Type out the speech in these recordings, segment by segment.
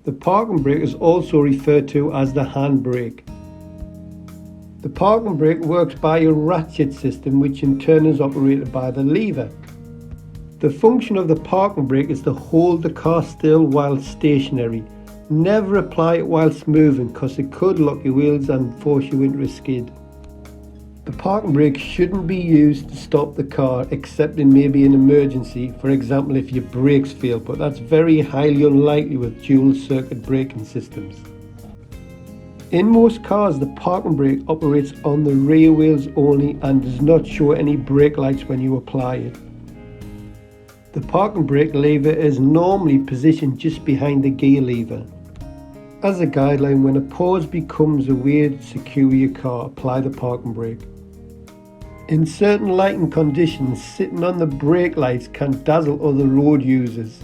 The parking brake is also referred to as the handbrake. The parking brake works by a ratchet system, which in turn is operated by the lever. The function of the parking brake is to hold the car still while stationary. Never apply it whilst moving, because it could lock your wheels and force you into a skid. The parking brake shouldn't be used to stop the car except in maybe an emergency, for example if your brakes fail, but that's very highly unlikely with dual circuit braking systems. In most cars, the parking brake operates on the rear wheels only and does not show any brake lights when you apply it. The parking brake lever is normally positioned just behind the gear lever. As a guideline, when a pause becomes a way to secure your car, apply the parking brake. In certain lighting conditions, sitting on the brake lights can dazzle other road users.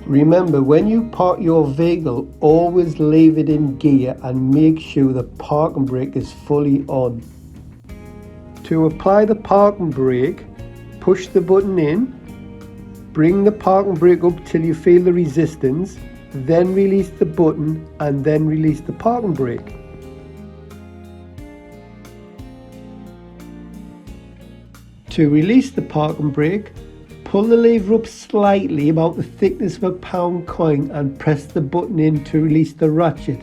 Remember, when you park your vehicle, always leave it in gear and make sure the parking brake is fully on. To apply the parking brake, push the button in, bring the parking brake up till you feel the resistance, then release the button and then release the parking brake. To release the parking brake, pull the lever up slightly, about the thickness of a pound coin, and press the button in to release the ratchet.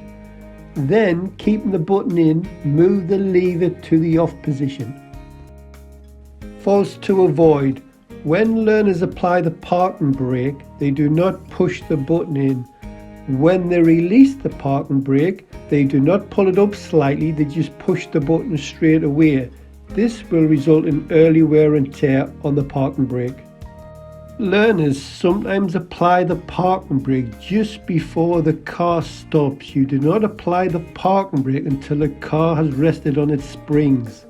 Then, keeping the button in, move the lever to the off position. Faults to avoid. When learners apply the parking brake, they do not push the button in. When they release the parking brake, they do not pull it up slightly, they just push the button straight away. This will result in early wear and tear on the parking brake. Learners sometimes apply the parking brake just before the car stops. You do not apply the parking brake until the car has rested on its springs.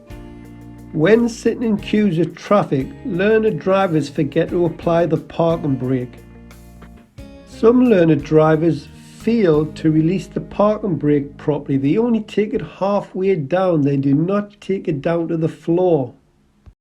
When sitting in queues of traffic, learner drivers forget to apply the parking brake. Some learner drivers fail to release the parking brake properly. They only take it halfway down, they do not take it down to the floor.